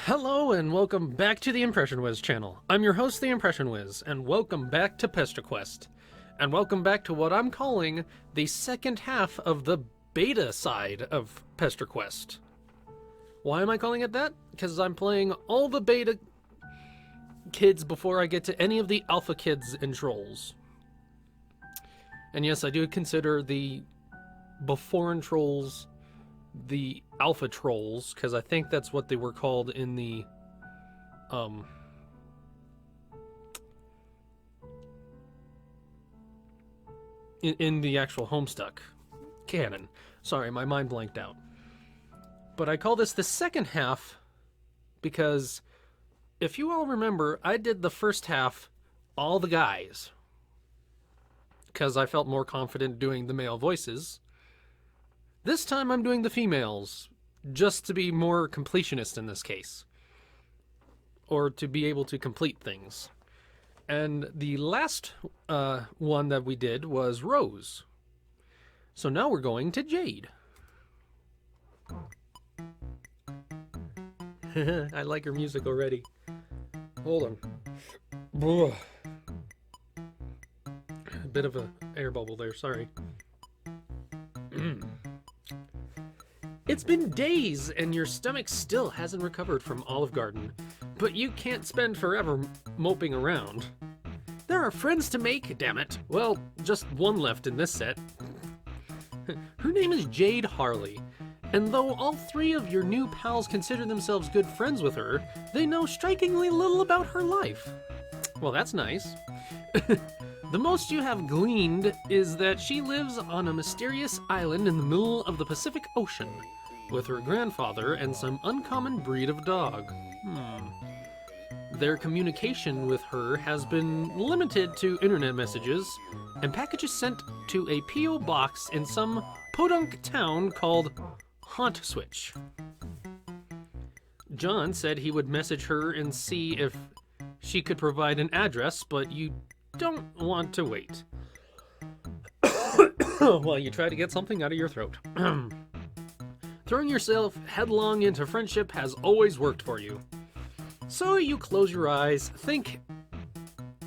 Hello and welcome back to the Impression Wiz channel. I'm your host, the Impression Wiz, and welcome back to Pesterquest. And welcome back to what I'm calling the second half of the beta side of Pesterquest. Why am I calling it that? Because I'm playing all the beta kids before I get to any of the alpha kids and trolls. And yes, I do consider the before trolls the alpha trolls, because I think that's what they were called in the in the actual Homestuck canon. Sorry, my mind blanked out. But I call this the second half because if you all remember, I did the first half all the guys because I felt more confident doing the male voices. This time I'm doing the females, just to be more completionist in this case. Or to be able to complete things. And the last one that we did was Rose. So now we're going to Jade. I like her music already. Hold on. A bit of an air bubble there, sorry. It's been days and your stomach still hasn't recovered from Olive Garden, but you can't spend forever moping around. There are friends to make, damn it. Well, just one left in this set. Her name is Jade Harley, and though all three of your new pals consider themselves good friends with her, they know strikingly little about her life. Well, that's nice. The most you have gleaned is that she lives on a mysterious island in the middle of the Pacific Ocean, with her grandfather and some uncommon breed of dog. Their communication with her has been limited to internet messages and packages sent to a P.O. box in some podunk town called Haunt Switch. John said he would message her and see if she could provide an address, but you don't want to wait while you try to get something out of your throat. Throwing yourself headlong into friendship has always worked for you. So you close your eyes, think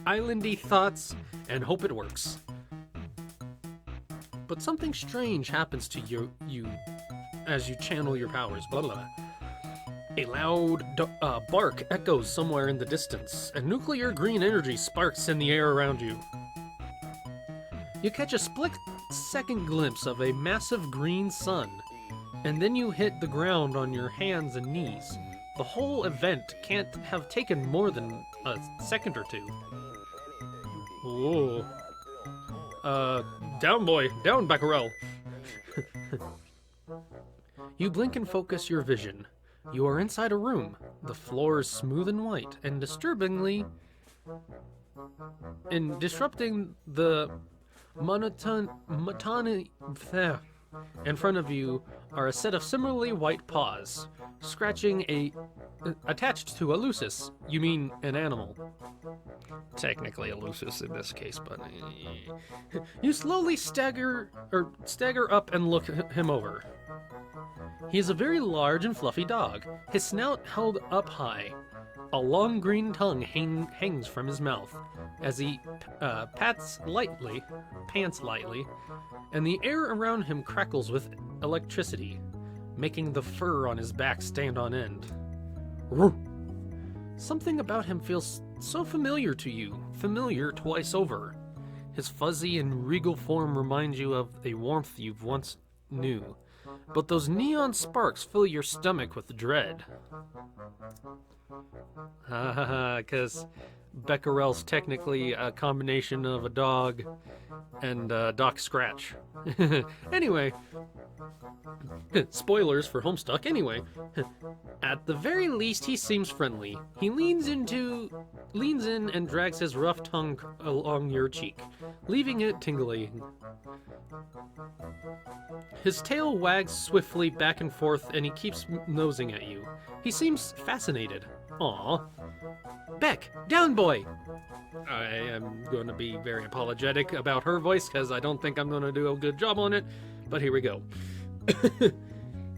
islandy thoughts, and hope it works. But something strange happens to you as you channel your powers. Blah, blah, blah. A loud bark echoes somewhere in the distance, and nuclear green energy sparks in the air around you. You catch a split-second glimpse of a massive green sun, and then you hit the ground on your hands and knees. The whole event can't have taken more than a second or two. Whoa. Down boy, down Becquerel. You blink and focus your vision. You are inside a room. The floor is smooth and white, and disrupting the monotony. In front of you are a set of similarly white paws, attached to a lusus. You mean an animal. Technically a lusus in this case, but you slowly stagger up and look him over. He is a very large and fluffy dog, his snout held up high. A long green tongue hangs from his mouth as he pants lightly, and the air around him crackles with electricity, making the fur on his back stand on end. Something about him feels so familiar to you, familiar twice over. His fuzzy and regal form reminds you of a warmth you've once knew, but those neon sparks fill your stomach with dread. Because Becquerel's technically a combination of a dog and Doc Scratch. Anyway, spoilers for Homestuck. Anyway, at the very least, he seems friendly. He leans in and drags his rough tongue along your cheek, leaving it tingling. His tail wags swiftly back and forth, and he keeps nosing at you. He seems fascinated. Aw. Beck, down boy! I am going to be very apologetic about her voice, because I don't think I'm going to do a good job on it, but here we go.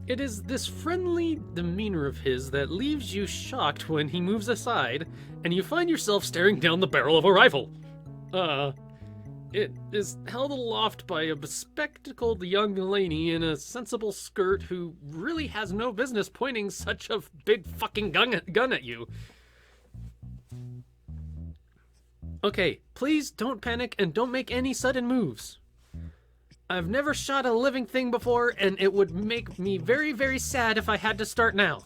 It is this friendly demeanor of his that leaves you shocked when he moves aside, and you find yourself staring down the barrel of a rifle. It is held aloft by a bespectacled young lady in a sensible skirt who really has no business pointing such a big fucking gun at you. Okay, please don't panic and don't make any sudden moves. I've never shot a living thing before, and it would make me very, very sad if I had to start now.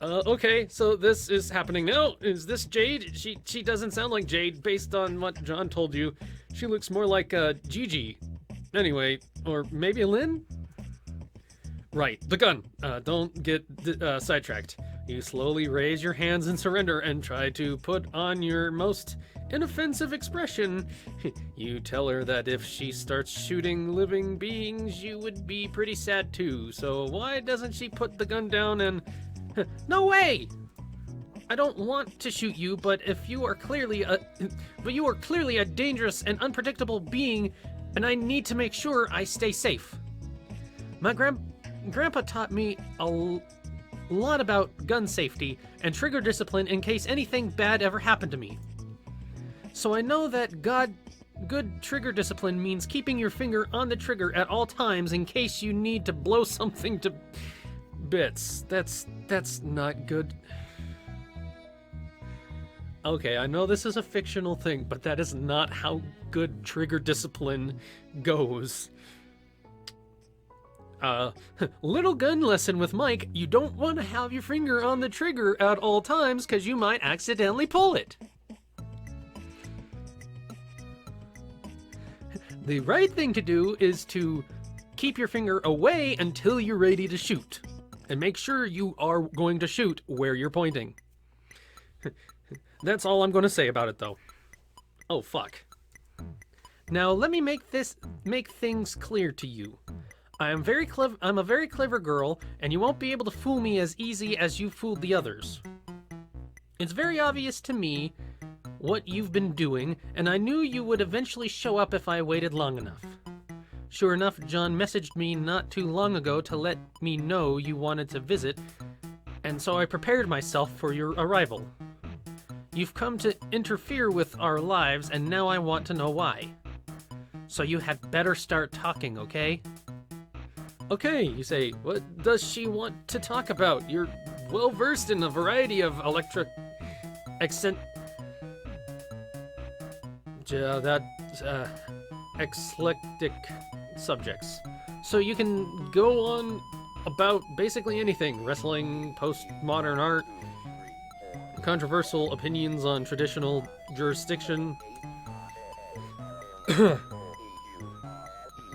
Okay, so this is happening now. Is this Jade? She doesn't sound like Jade based on what John told you. She looks more like Gigi. Anyway, or maybe Lynn? Right, the gun. Don't get sidetracked. You slowly raise your hands in surrender and try to put on your most inoffensive expression. You tell her that if she starts shooting living beings, you would be pretty sad too. So why doesn't she put the gun down and... No way! I don't want to shoot you, but you are clearly a dangerous and unpredictable being, and I need to make sure I stay safe. My grandpa taught me a lot about gun safety and trigger discipline in case anything bad ever happened to me. So I know that good trigger discipline means keeping your finger on the trigger at all times in case you need to blow something to bits. That's not good. Okay, I know this is a fictional thing, but that is not how good trigger discipline goes. Little gun lesson with Mike. You don't want to have your finger on the trigger at all times because you might accidentally pull it. The right thing to do is to keep your finger away until you're ready to shoot. And make sure you are going to shoot where you're pointing. That's all I'm going to say about it, though. Oh, fuck. Now, let me make things clear to you. I'm a very clever girl, and you won't be able to fool me as easy as you fooled the others. It's very obvious to me what you've been doing, and I knew you would eventually show up if I waited long enough. Sure enough, John messaged me not too long ago to let me know you wanted to visit, and so I prepared myself for your arrival. You've come to interfere with our lives, and now I want to know why. So you had better start talking, okay? Okay, you say, what does she want to talk about? You're well versed in a variety of eclectic subjects. So you can go on about basically anything. Wrestling, postmodern art, controversial opinions on traditional jurisdiction.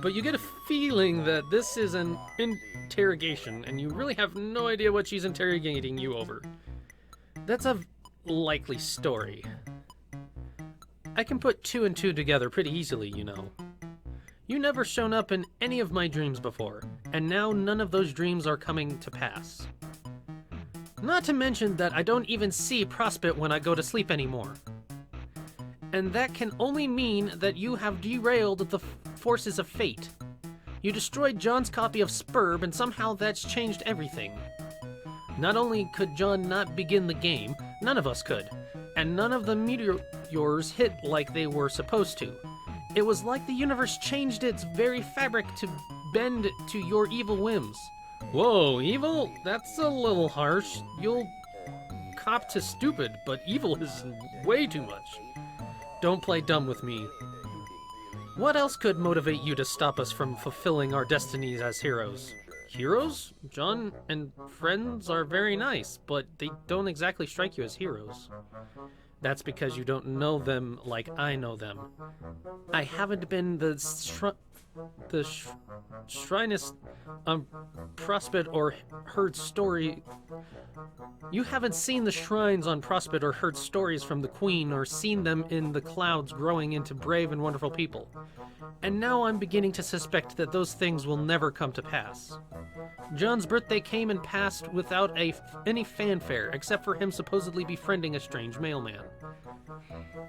But you get a feeling that this is an interrogation, and you really have no idea what she's interrogating you over. That's a likely story. I can put two and two together pretty easily, you know. You never shown up in any of my dreams before, and now none of those dreams are coming to pass. Not to mention that I don't even see Prospect when I go to sleep anymore. And that can only mean that you have derailed the forces of fate. You destroyed John's copy of Spurb, and somehow that's changed everything. Not only could John not begin the game, none of us could, and none of the meteors hit like they were supposed to. It was like the universe changed its very fabric to bend to your evil whims. Whoa, evil? That's a little harsh. You'll cop to stupid, but evil is way too much. Don't play dumb with me. What else could motivate you to stop us from fulfilling our destinies as heroes? Heroes? John and friends are very nice, but they don't exactly strike you as heroes. That's because you don't know them like I know them. I haven't been the shrinest on Prospect or heard story. You haven't seen the shrines on Prospect or heard stories from the Queen or seen them in the clouds growing into brave and wonderful people. And now I'm beginning to suspect that those things will never come to pass. John's birthday came and passed without any fanfare, except for him supposedly befriending a strange mailman.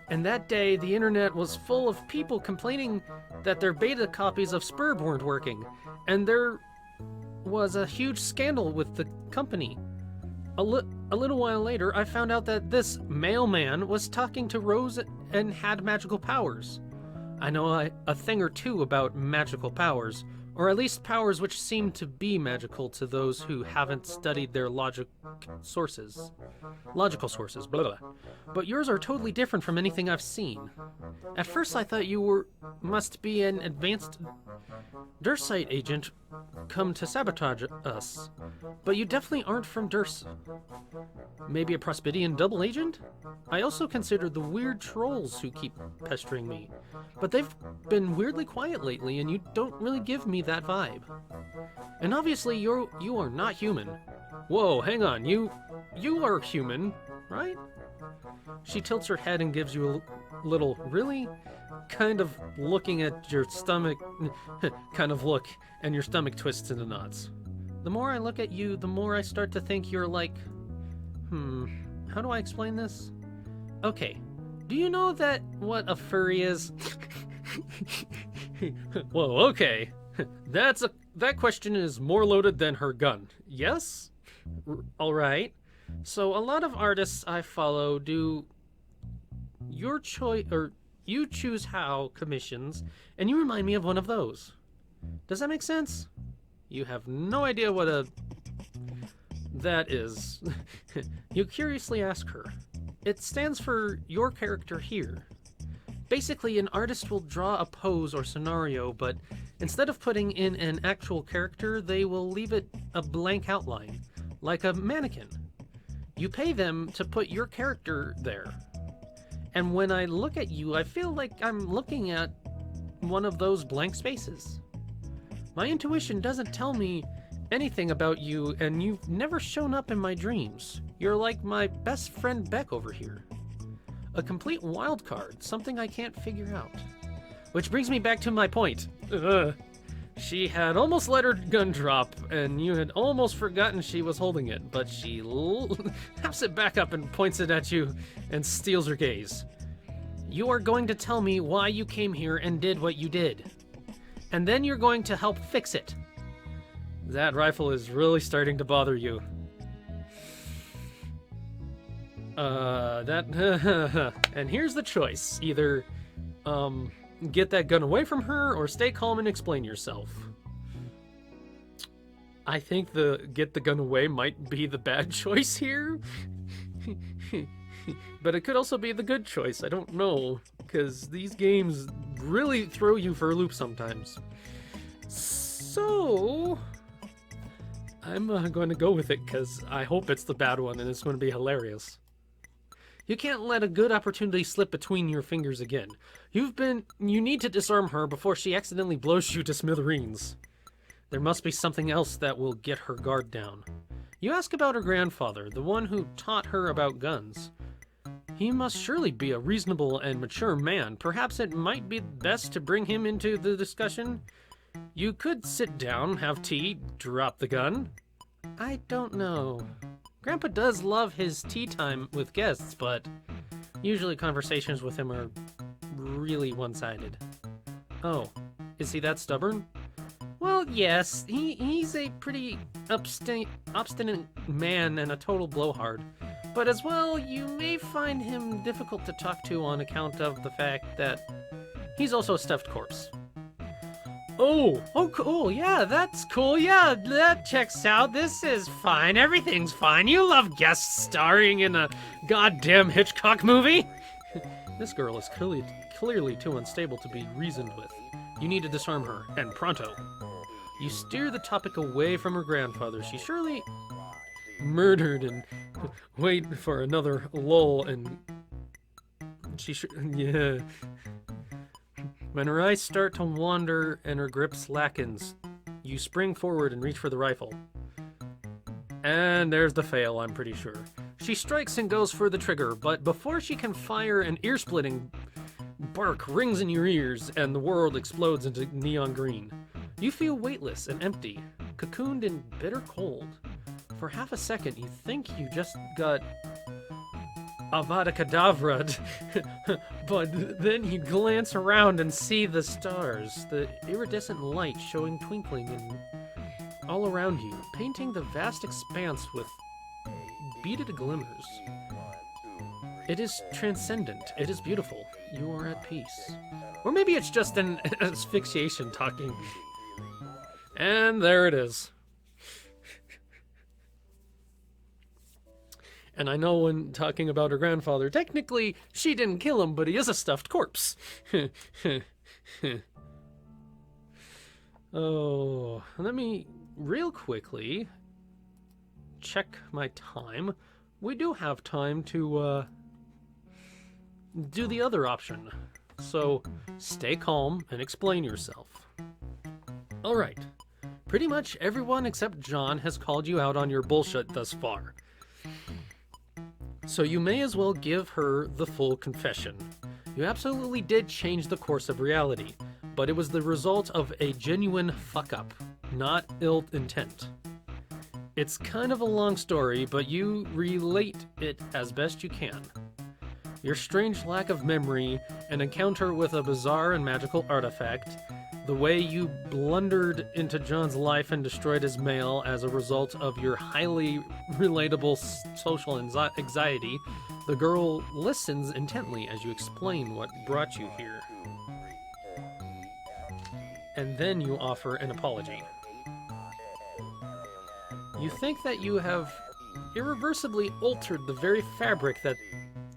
And that day, the internet was full of people complaining that their beta copies of Spurb weren't working, and their was a huge scandal with the company. A little while later, I found out that this mailman was talking to Rose and had magical powers. I know a thing or two about magical powers, or at least powers which seem to be magical to those who haven't studied their logical sources, blah, blah. But yours are totally different from anything I've seen. At first I thought you must be an advanced Dursite agent come to sabotage us, but you definitely aren't from Durs. Maybe a Prospidian double agent? I also considered the weird trolls who keep pestering me, but they've been weirdly quiet lately and you don't really give me that vibe. And obviously you are not human. Whoa, hang on, you are human, right? She tilts her head and gives you a little, really? Kind of looking at your stomach, kind of look, and your stomach twists into knots. The more I look at you, the more I start to think you're like, how do I explain this? Okay, do you know what a furry is? Whoa, okay. That question is more loaded than her gun. Yes? Alright. So a lot of artists I follow do your choice, or you choose how commissions, and you remind me of one of those. Does that make sense? You have no idea what that is. You curiously ask her. It stands for your character here. Basically, an artist will draw a pose or scenario, but instead of putting in an actual character, they will leave it a blank outline, like a mannequin. You pay them to put your character there. And when I look at you, I feel like I'm looking at one of those blank spaces. My intuition doesn't tell me anything about you, and you've never shown up in my dreams. You're like my best friend Beck over here. A complete wild card, something I can't figure out. Which brings me back to my point. She had almost let her gun drop, and you had almost forgotten she was holding it, but she snaps it back up and points it at you and steals her gaze. You are going to tell me why you came here and did what you did. And then you're going to help fix it. That rifle is really starting to bother you. And here's the choice. Either, get that gun away from her, or stay calm and explain yourself. I think the get the gun away might be the bad choice here. But it could also be the good choice, I don't know. Because these games really throw you for a loop sometimes. So I'm going to go with it, because I hope it's the bad one and it's going to be hilarious. You can't let a good opportunity slip between your fingers again. You need to disarm her before she accidentally blows you to smithereens. There must be something else that will get her guard down. You ask about her grandfather, the one who taught her about guns. He must surely be a reasonable and mature man. Perhaps it might be best to bring him into the discussion. You could sit down, have tea, drop the gun. I don't know. Grandpa does love his tea time with guests, but usually conversations with him are really one-sided. Oh, is he that stubborn? Well, yes, he's a pretty obstinate man and a total blowhard. But as well, you may find him difficult to talk to on account of the fact that he's also a stuffed corpse. Oh, cool, yeah, that's cool, yeah, that checks out, this is fine, everything's fine, you love guest starring in a goddamn Hitchcock movie? This girl is clearly too unstable to be reasoned with. You need to disarm her, and pronto. You steer the topic away from her grandfather. She surely murdered, and wait for another lull, and yeah. When her eyes start to wander and her grip slackens, you spring forward and reach for the rifle. And there's the fail, I'm pretty sure. She strikes and goes for the trigger, but before she can fire, an ear-splitting bark rings in your ears and the world explodes into neon green. You feel weightless and empty, cocooned in bitter cold. For half a second, you think you just got Avada Kedavra, but then you glance around and see the stars, the iridescent light showing twinkling in all around you, painting the vast expanse with beaded glimmers. It is transcendent. It is beautiful. You are at peace. Or maybe it's just an asphyxiation talking. And there it is. And I know when talking about her grandfather, technically she didn't kill him, but he is a stuffed corpse. Oh, let me real quickly check my time. We do have time to do the other option. So stay calm and explain yourself. All right. Pretty much everyone except John has called you out on your bullshit thus far. So you may as well give her the full confession. You absolutely did change the course of reality, but it was the result of a genuine fuck-up, not ill intent. It's kind of a long story, but you relate it as best you can. Your strange lack of memory, an encounter with a bizarre and magical artifact, the way you blundered into John's life and destroyed his mail as a result of your highly relatable social anxiety, the girl listens intently as you explain what brought you here. And then you offer an apology. You think that you have irreversibly altered the very fabric that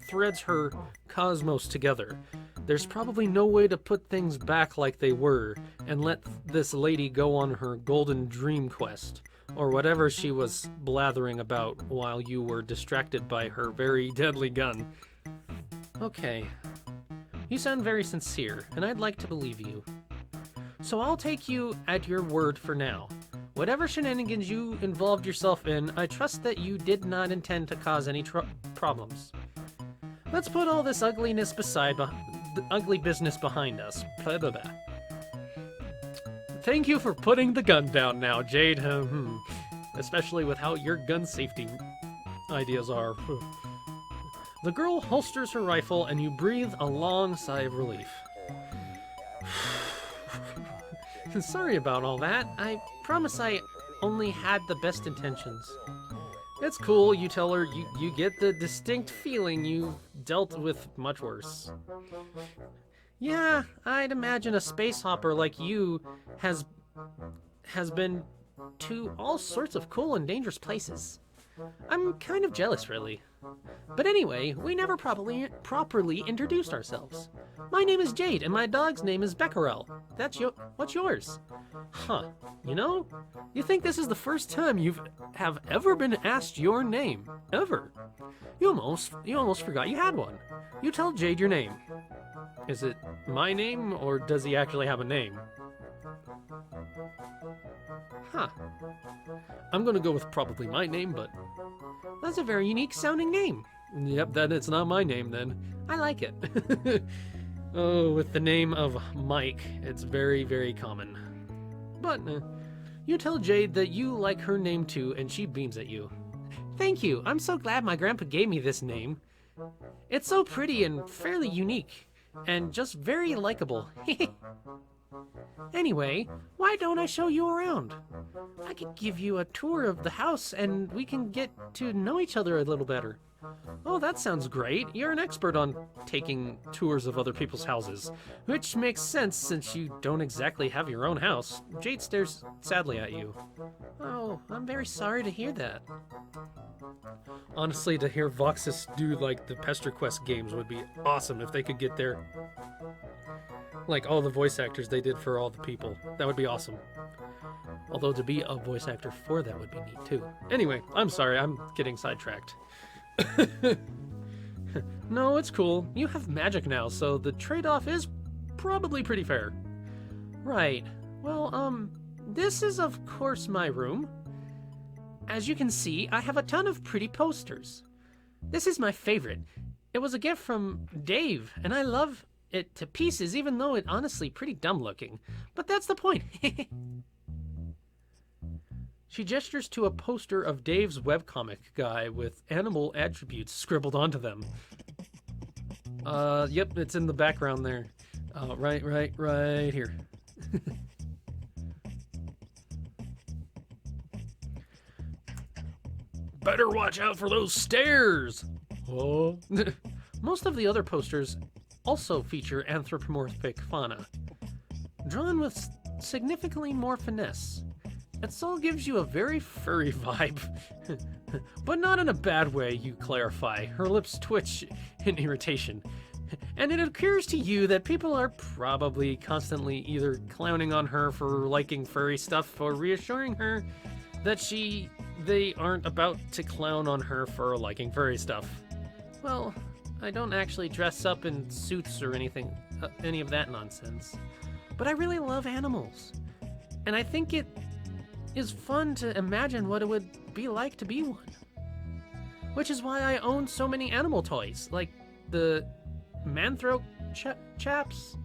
threads her cosmos together. There's probably no way to put things back like they were and let this lady go on her golden dream quest, or whatever she was blathering about while you were distracted by her very deadly gun. Okay. You sound very sincere, and I'd like to believe you. So I'll take you at your word for now. Whatever shenanigans you involved yourself in, I trust that you did not intend to cause any problems. Let's put all this ugliness beside the ugly business behind us. Blah, blah, blah. Thank you for putting the gun down now, Jade. Especially with how your gun safety ideas are. The girl holsters her rifle and you breathe a long sigh of relief. Sorry about all that. I promise I only had the best intentions. It's cool, you tell her. You get the distinct feeling you've dealt with much worse. Yeah, I'd imagine a space hopper like you has been to all sorts of cool and dangerous places. I'm kind of jealous, really. But anyway, we never properly introduced ourselves. My name is Jade, and my dog's name is Becquerel. What's yours? Huh. You know, you think this is the first time you have ever been asked your name. Ever. You almost forgot you had one. You tell Jade your name. Is it my name, or does he actually have a name? Huh. I'm gonna go with probably my name, but that's a very unique sounding name. Yep, then it's not my name then. I like it. Oh, with the name of Mike, it's very, very common. But you tell Jade that you like her name too, and she beams at you. Thank you. I'm so glad my grandpa gave me this name. It's so pretty and fairly unique, and just very likable. Anyway, why don't I show you around? I could give you a tour of the house and we can get to know each other a little better. Oh, that sounds great. You're an expert on taking tours of other people's houses, which makes sense since you don't exactly have your own house. Jade stares sadly at you. Oh, I'm very sorry to hear that. Honestly, to hear Voxus do like the Pesterquest games would be awesome if they could get their like all the voice actors they did for all the people. That would be awesome. Although to be a voice actor for that would be neat too. Anyway, I'm sorry, I'm getting sidetracked. No, it's cool. You have magic now, so the trade-off is probably pretty fair. Right. Well, this is of course my room. As you can see, I have a ton of pretty posters. This is my favorite. It was a gift from Dave, and I love it to pieces, even though it's honestly pretty dumb looking. But that's the point. She gestures to a poster of Dave's webcomic guy with animal attributes scribbled onto them. Yep, it's in the background there. Right here. Better watch out for those stairs! Oh. Most of the other posters also feature anthropomorphic fauna, drawn with significantly more finesse. It all gives you a very furry vibe, but not in a bad way, you clarify. Her lips twitch in irritation, and it occurs to you that people are probably constantly either clowning on her for liking furry stuff or reassuring her that they aren't about to clown on her for liking furry stuff. Well, I don't actually dress up in suits or anything, any of that nonsense. But I really love animals, and I think it is fun to imagine what it would be like to be one. Which is why I own so many animal toys, like the Manthro chaps,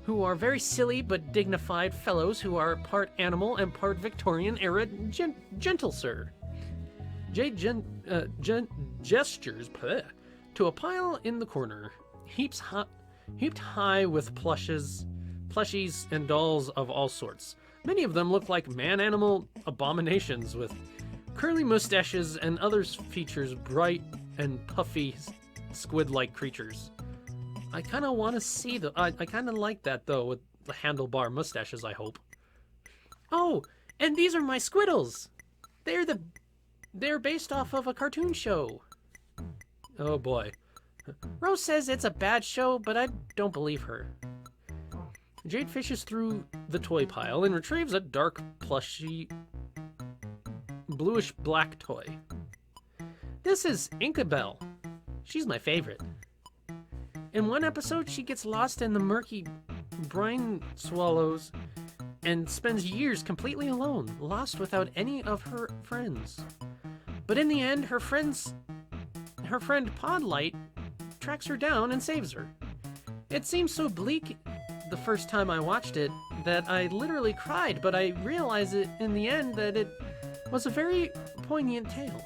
who are very silly but dignified fellows who are part animal and part Victorian era gentle sir. Jade gestures to a pile in the corner, heaped high with plushies and dolls of all sorts. Many of them look like man-animal abominations with curly mustaches, and others features bright and puffy squid-like creatures. I kind of want to see I kind of like that though, with the handlebar mustaches, I hope. Oh, and these are my squiddles. They're based off of a cartoon show. Oh boy. Rose says it's a bad show, but I don't believe her. Jade fishes through the toy pile and retrieves a dark, plushy, bluish-black toy. This is Inkabelle. She's my favorite. In one episode, she gets lost in the murky brine swallows and spends years completely alone, lost without any of her friends. But in the end, her friend Podlight tracks her down and saves her. It seems so bleak the first time I watched it that I literally cried, but I realized it in the end that it was a very poignant tale.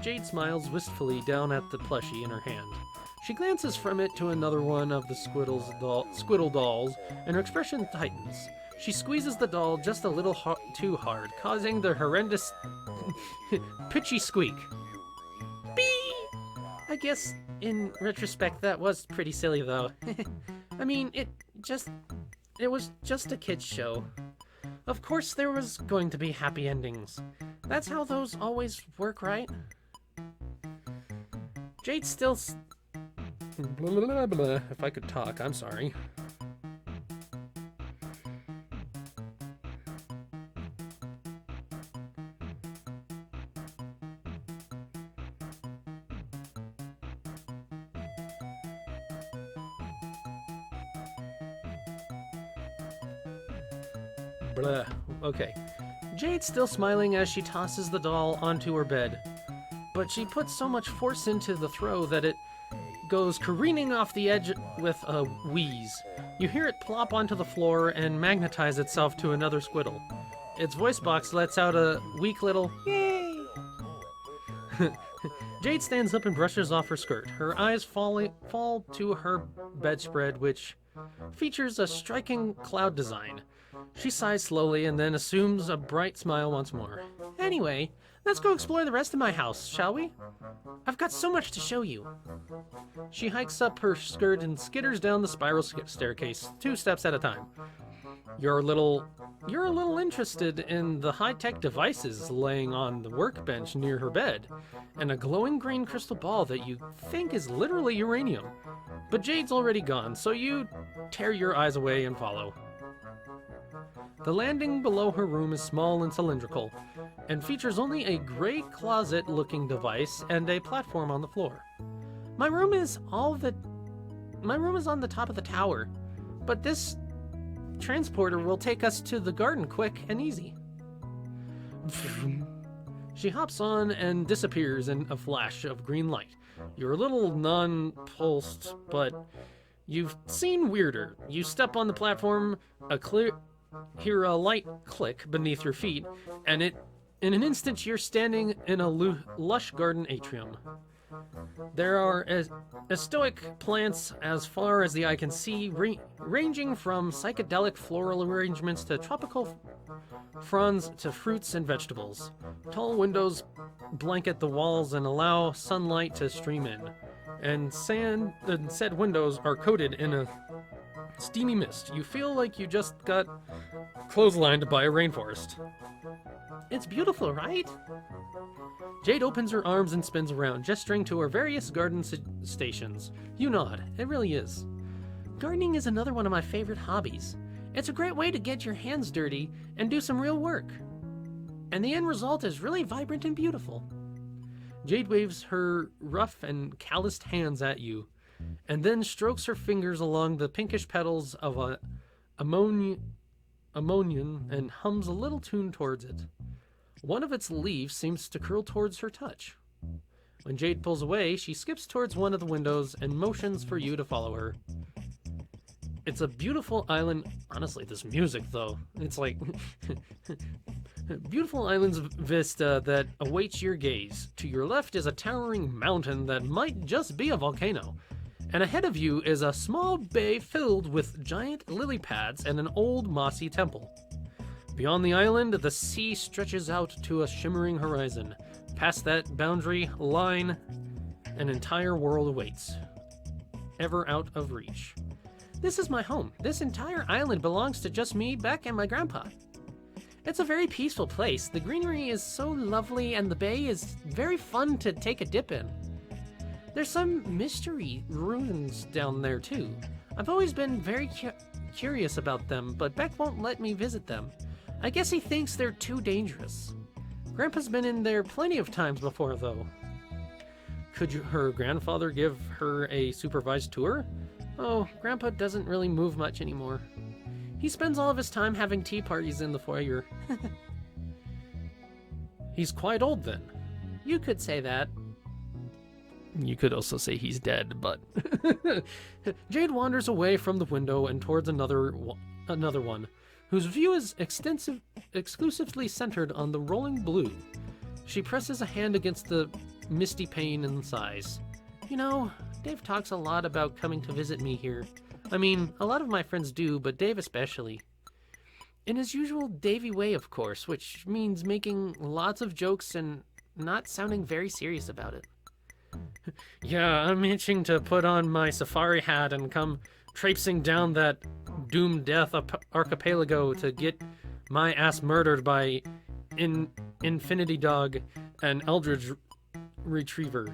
Jade smiles wistfully down at the plushie in her hand. She glances from it to another one of the Squiddle dolls, and her expression tightens. She squeezes the doll just a little too hard, causing the horrendous pitchy squeak. Bee! I guess, in retrospect, that was pretty silly, though. I mean, it was just a kid's show. Of course there was going to be happy endings. That's how those always work, right? Jade still blah, blah, blah. If I could talk, I'm sorry. Blah. Okay. Jade's still smiling as she tosses the doll onto her bed, but she puts so much force into the throw that it goes careening off the edge with a wheeze. You hear it plop onto the floor and magnetize itself to another squiddle. Its voice box lets out a weak little yay. Jade stands up and brushes off her skirt. Her eyes fall to her bedspread, which features a striking cloud design. She sighs slowly and then assumes a bright smile once more. Anyway, let's go explore the rest of my house, shall we? I've got so much to show you. She hikes up her skirt and skitters down the spiral staircase, 2 steps at a time. You're a little interested in the high-tech devices laying on the workbench near her bed, and a glowing green crystal ball that you think is literally uranium. But Jade's already gone, so you tear your eyes away and follow. The landing below her room is small and cylindrical, and features only a gray closet-looking device and a platform on the floor. My room is on the top of the tower, but this transporter will take us to the garden quick and easy. She hops on and disappears in a flash of green light. You're a little non-pulsed, but you've seen weirder. You step on the platform, hear a light click beneath your feet, and in an instant you're standing in a lush garden atrium. There are stoic plants as far as the eye can see, ranging from psychedelic floral arrangements to tropical fronds to fruits and vegetables. Tall windows blanket the walls and allow sunlight to stream in, and said windows are coated in a steamy mist. You feel like you just got clotheslined by a rainforest. It's beautiful, right? Jade opens her arms and spins around, gesturing to her various garden stations. You nod. It really is. Gardening is another one of my favorite hobbies. It's a great way to get your hands dirty and do some real work. And the end result is really vibrant and beautiful. Jade waves her rough and calloused hands at you, and then strokes her fingers along the pinkish petals of a ammonium and hums a little tune towards it. One of its leaves seems to curl towards her touch. When Jade pulls away, she skips towards one of the windows and motions for you to follow her. It's a beautiful island. Honestly, this music, though, it's like beautiful island's vista that awaits your gaze. To your left is a towering mountain that might just be a volcano. And ahead of you is a small bay filled with giant lily pads and an old mossy temple. Beyond the island, the sea stretches out to a shimmering horizon. Past that boundary line, an entire world awaits, ever out of reach. This is my home. This entire island belongs to just me, Beck, and my grandpa. It's a very peaceful place. The greenery is so lovely, and the bay is very fun to take a dip in. There's some mystery ruins down there, too. I've always been very curious about them, but Beck won't let me visit them. I guess he thinks they're too dangerous. Grandpa's been in there plenty of times before, though. Could her grandfather give her a supervised tour? Oh, Grandpa doesn't really move much anymore. He spends all of his time having tea parties in the foyer. He's quite old, then. You could say that. You could also say he's dead, but... Jade wanders away from the window and towards another one, whose view is exclusively centered on the rolling blue. She presses a hand against the misty pane and sighs. You know, Dave talks a lot about coming to visit me here. I mean, a lot of my friends do, but Dave especially. In his usual Davey way, of course, which means making lots of jokes and not sounding very serious about it. Yeah, I'm itching to put on my safari hat and come traipsing down that doomed death archipelago to get my ass murdered by Infinity Dog and Eldridge Retriever.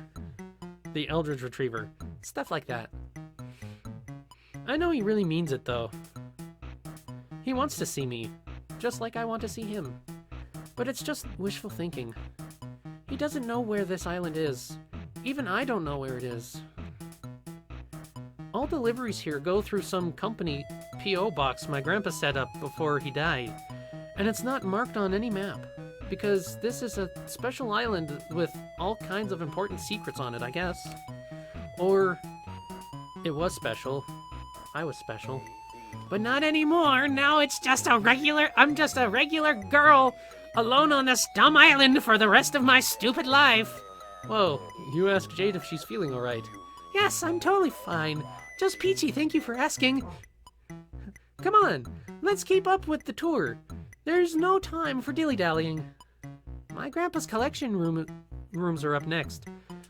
The Eldridge Retriever. Stuff like that. I know he really means it, though. He wants to see me, just like I want to see him. But it's just wishful thinking. He doesn't know where this island is. Even I don't know where it is. All deliveries here go through some company P.O. box my grandpa set up before he died. And it's not marked on any map, because this is a special island with all kinds of important secrets on it, I guess. Or it was special. I was special. But not anymore. Now I'm just a regular girl alone on this dumb island for the rest of my stupid life. Whoa, you asked Jade if she's feeling alright. Yes, I'm totally fine. Just peachy, thank you for asking. Come on, let's keep up with the tour. There's no time for dilly-dallying. My grandpa's collection rooms are up next.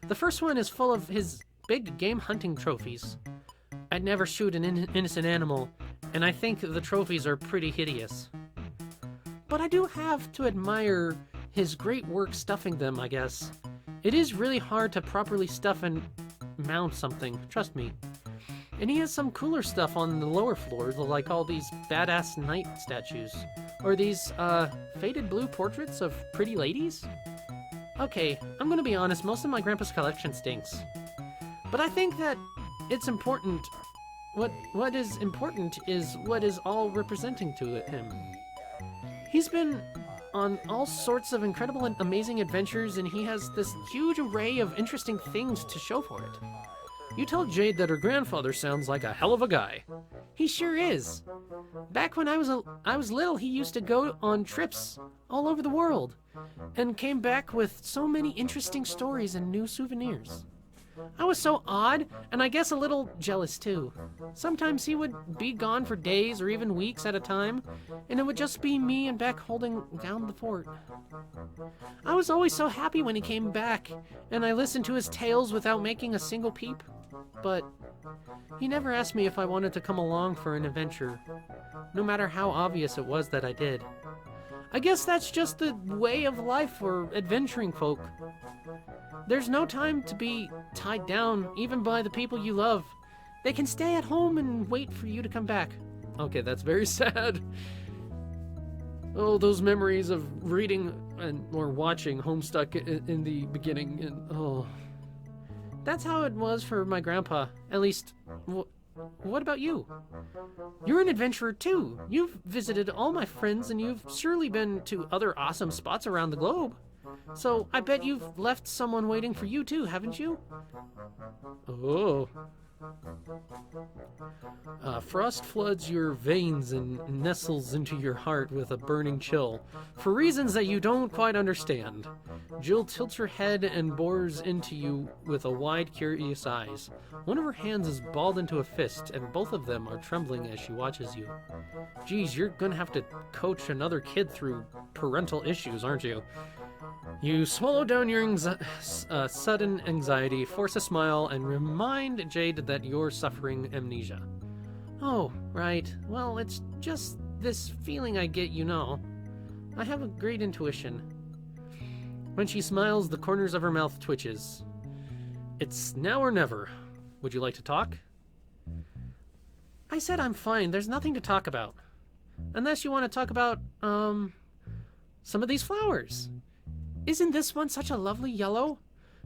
The first one is full of his big game hunting trophies. I'd never shoot an innocent animal, and I think the trophies are pretty hideous. But I do have to admire his great work stuffing them, I guess. It is really hard to properly stuff and mount something, trust me. And he has some cooler stuff on the lower floors, like all these badass knight statues. Or these, faded blue portraits of pretty ladies? Okay, I'm gonna be honest, most of my grandpa's collection stinks. But I think that it's important. What is important is what is all representing to him. He's been on all sorts of incredible and amazing adventures, and he has this huge array of interesting things to show for it. You tell Jade that her grandfather sounds like a hell of a guy. He sure is. Back when I was little, he used to go on trips all over the world, and came back with so many interesting stories and new souvenirs. I was so odd, and I guess a little jealous too. Sometimes he would be gone for days or even weeks at a time, and it would just be me and Beck holding down the fort. I was always so happy when he came back, and I listened to his tales without making a single peep. But he never asked me if I wanted to come along for an adventure, no matter how obvious it was that I did. I guess that's just the way of life for adventuring folk. There's no time to be tied down, even by the people you love. They can stay at home and wait for you to come back. Okay, that's very sad. Oh, those memories of reading or watching Homestuck in the beginning, and oh. That's how it was for my grandpa. At least, what about you? You're an adventurer too. You've visited all my friends and you've surely been to other awesome spots around the globe. So I bet you've left someone waiting for you too, haven't you? Oh. Frost floods your veins and nestles into your heart with a burning chill, for reasons that you don't quite understand. Jill tilts her head and bores into you with a wide, curious eyes. One of her hands is balled into a fist, and both of them are trembling as she watches you. Geez, you're gonna have to coach another kid through parental issues, aren't you? You swallow down your sudden anxiety, force a smile, and remind Jade that you're suffering amnesia. Oh, right. Well, it's just this feeling I get, you know. I have a great intuition. When she smiles, the corners of her mouth twitches. It's now or never. Would you like to talk? I said I'm fine. There's nothing to talk about. Unless you want to talk about, some of these flowers. Isn't this one such a lovely yellow?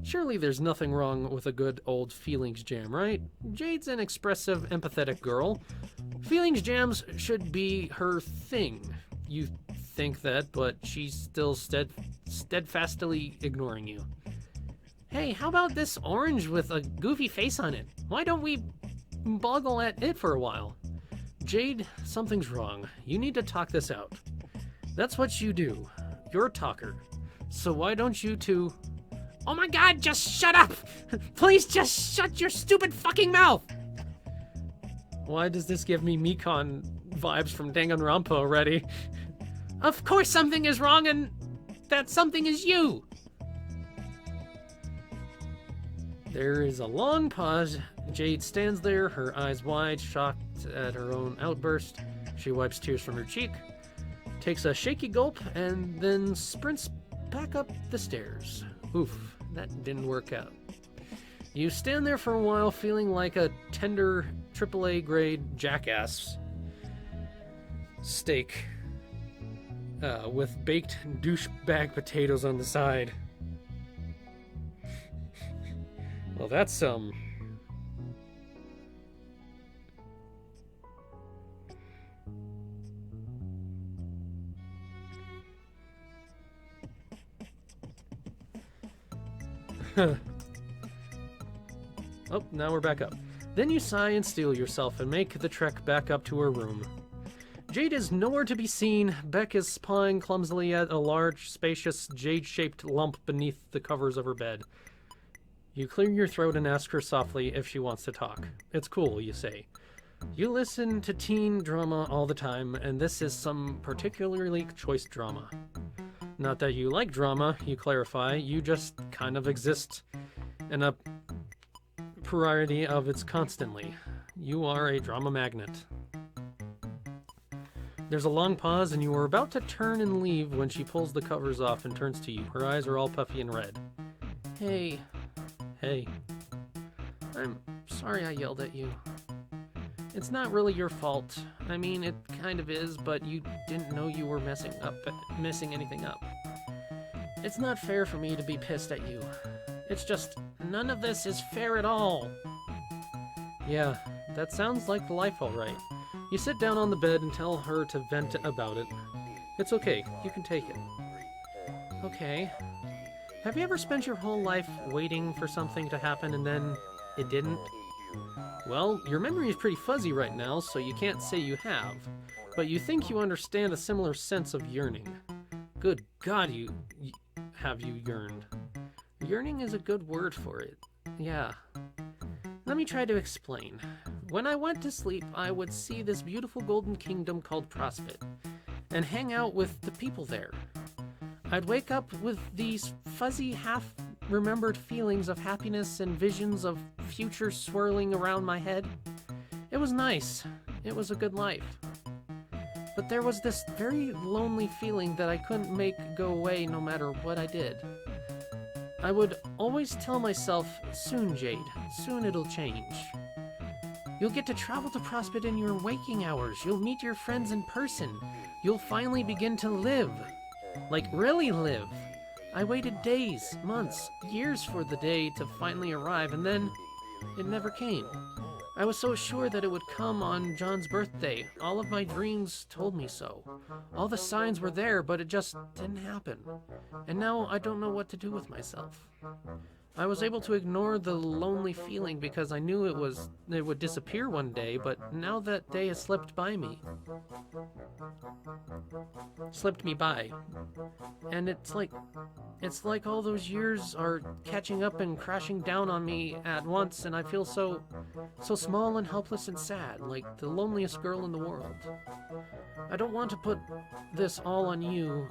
Surely there's nothing wrong with a good old feelings jam, right? Jade's an expressive, empathetic girl. Feelings jams should be her thing. You think that, but she's still steadfastly ignoring you. Hey, how about this orange with a goofy face on it? Why don't we boggle at it for a while? Jade, something's wrong. You need to talk this out. That's what you do. You're a talker. So why don't you two... Oh my god, just shut up! Please just shut your stupid fucking mouth! Why does this give me Mekon vibes from Danganronpa already? Of course something is wrong, and that something is you! There is a long pause. Jade stands there, her eyes wide, shocked at her own outburst. She wipes tears from her cheek, takes a shaky gulp, and then sprints back up the stairs. Oof, that didn't work out. You stand there for a while feeling like a tender AAA grade jackass steak with baked douchebag potatoes on the side. Well, that's Oh, now we're back up. Then you sigh and steel yourself and make the trek back up to her room. Jade is nowhere to be seen. Beck is pawing clumsily at a large, spacious, jade-shaped lump beneath the covers of her bed. You clear your throat and ask her softly if she wants to talk. It's cool, you say. You listen to teen drama all the time, and this is some particularly choice drama. Not that you like drama, you clarify, you just kind of exist in a priority of its constantly. You are a drama magnet. There's a long pause, and you are about to turn and leave when she pulls the covers off and turns to you. Her eyes are all puffy and red. Hey. Hey. I'm sorry I yelled at you. It's not really your fault. I mean, it kind of is, but you didn't know you were messing anything up. It's not fair for me to be pissed at you. It's just, none of this is fair at all. Yeah, that sounds like life all right. You sit down on the bed and tell her to vent about it. It's okay, you can take it. Okay. Have you ever spent your whole life waiting for something to happen and then it didn't? Well, your memory is pretty fuzzy right now, so you can't say you have. But you think you understand a similar sense of yearning. Good God, have you yearned? Yearning is a good word for it. Yeah. Let me try to explain. When I went to sleep, I would see this beautiful golden kingdom called Prospect and hang out with the people there. I'd wake up with these fuzzy, half-remembered feelings of happiness and visions of future swirling around my head. It was nice. It was a good life. But there was this very lonely feeling that I couldn't make go away no matter what I did. I would always tell myself, soon, Jade, soon it'll change. You'll get to travel to Prospect in your waking hours. You'll meet your friends in person. You'll finally begin to live. Like, really live. I waited days, months, years for the day to finally arrive, and then it never came. I was so sure that it would come on John's birthday. All of my dreams told me so. All the signs were there, but it just didn't happen. And now I don't know what to do with myself. I was able to ignore the lonely feeling because I knew it would disappear one day, but now that day has slipped by. And it's like all those years are catching up and crashing down on me at once, and I feel so small and helpless and sad, like the loneliest girl in the world. I don't want to put this all on you.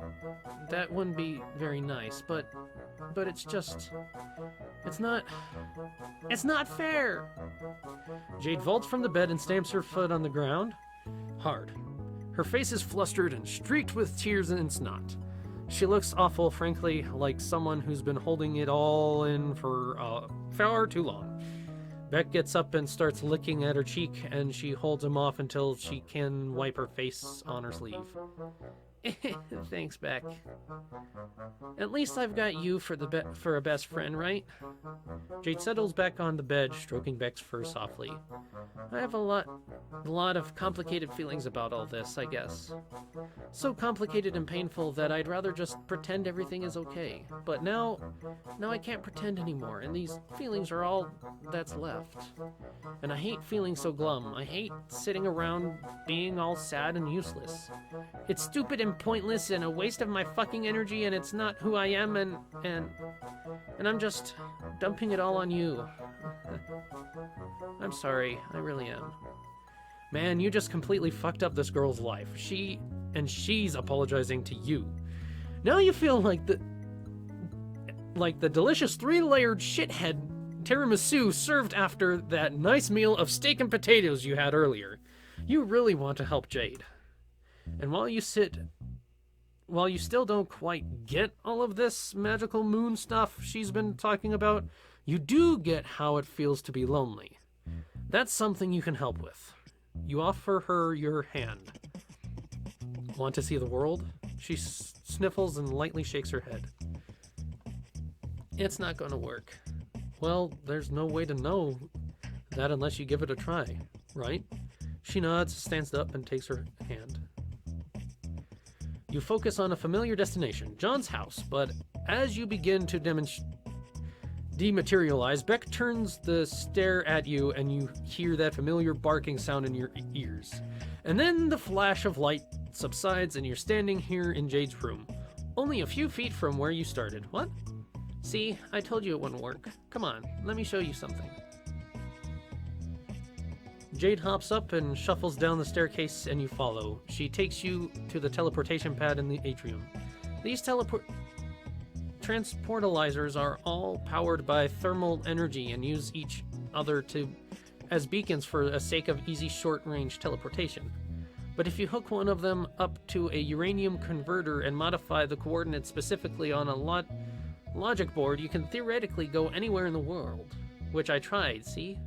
That wouldn't be very nice, but it's not fair. Jade vaults from the bed and stamps her foot on the ground hard. Her face is flustered and streaked with tears and snot. She looks awful, frankly, like someone who's been holding it all in for far too long. Beck gets up and starts licking at her cheek, and she holds him off until she can wipe her face on her sleeve. Thanks, Beck. At least I've got you for a best friend, right? Jade settles back on the bed, stroking Beck's fur softly. I have a lot of complicated feelings about all this, I guess. So complicated and painful that I'd rather just pretend everything is okay. But now I can't pretend anymore, and these feelings are all that's left. And I hate feeling so glum. I hate sitting around being all sad and useless. It's stupid and pointless and a waste of my fucking energy, and it's not who I am, and I'm just dumping it all on you. I'm sorry, I really am. Man, you just completely fucked up this girl's life. She's apologizing to you. Now you feel like the delicious 3-layered shithead tiramisu served after that nice meal of steak and potatoes you had earlier. You really want to help Jade. And while you still don't quite get all of this magical moon stuff she's been talking about, you do get how it feels to be lonely. That's something you can help with. You offer her your hand. Want to see the world? She sniffles and lightly shakes her head. It's not going to work. Well, there's no way to know that unless you give it a try, right? She nods, stands up, and takes her hand. You focus on a familiar destination, John's house, but as you begin to dematerialize, Beck turns the stare at you and you hear that familiar barking sound in your ears. And then the flash of light subsides and you're standing here in Jade's room, only a few feet from where you started. What? See, I told you it wouldn't work. Come on, let me show you something. Jade hops up and shuffles down the staircase and you follow. She takes you to the teleportation pad in the atrium. These transportalizers are all powered by thermal energy and use each other as beacons for the sake of easy short-range teleportation. But if you hook one of them up to a uranium converter and modify the coordinates specifically on a logic board, you can theoretically go anywhere in the world. Which I tried, see?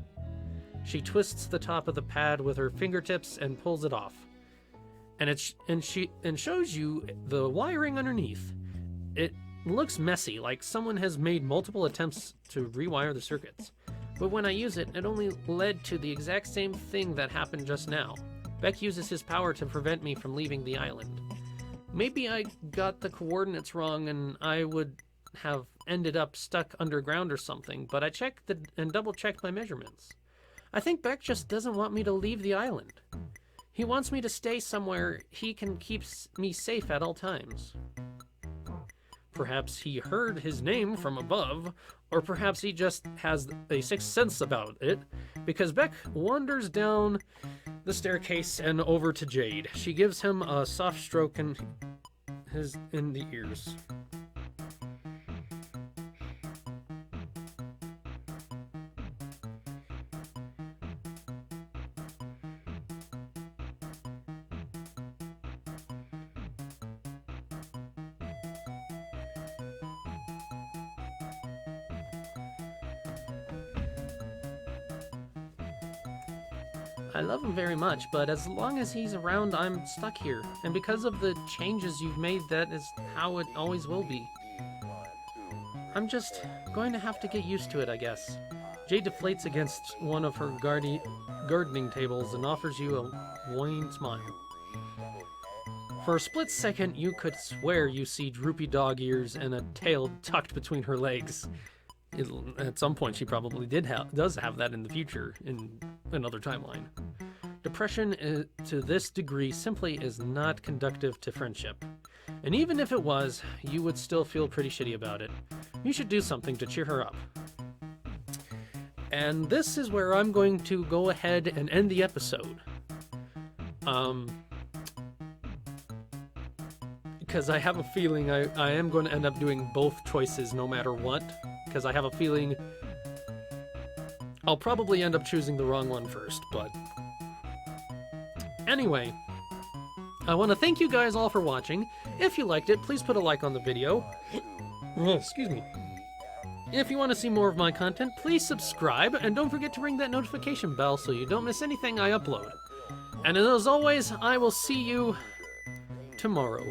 She twists the top of the pad with her fingertips and pulls it off. And shows you the wiring underneath. It looks messy, like someone has made multiple attempts to rewire the circuits. But when I use it, it only led to the exact same thing that happened just now. Beck uses his power to prevent me from leaving the island. Maybe I got the coordinates wrong and I would have ended up stuck underground or something, but I checked and double-checked my measurements. I think Beck just doesn't want me to leave the island. He wants me to stay somewhere he can keep me safe at all times. perhaps he heard his name from above, or perhaps he just has a sixth sense about it, because Beck wanders down the staircase and over to Jade. She gives him a soft stroke in the ears. I love him very much, but as long as he's around, I'm stuck here. And because of the changes you've made, that is how it always will be. I'm just going to have to get used to it, I guess. Jade deflates against one of her gardening tables and offers you a wan smile. For a split second, you could swear you see droopy dog ears and a tail tucked between her legs. At some point, she probably does have that in the future, in another timeline. Depression to this degree simply is not conducive to friendship. And even if it was, you would still feel pretty shitty about it. You should do something to cheer her up. And this is where I'm going to go ahead and end the episode. Because I have a feeling I am going to end up doing both choices no matter what. Because I have a feeling I'll probably end up choosing the wrong one first, but anyway, I want to thank you guys all for watching. If you liked it, please put a like on the video. Excuse me. If you want to see more of my content, please subscribe, and don't forget to ring that notification bell so you don't miss anything I upload. And as always, I will see you tomorrow.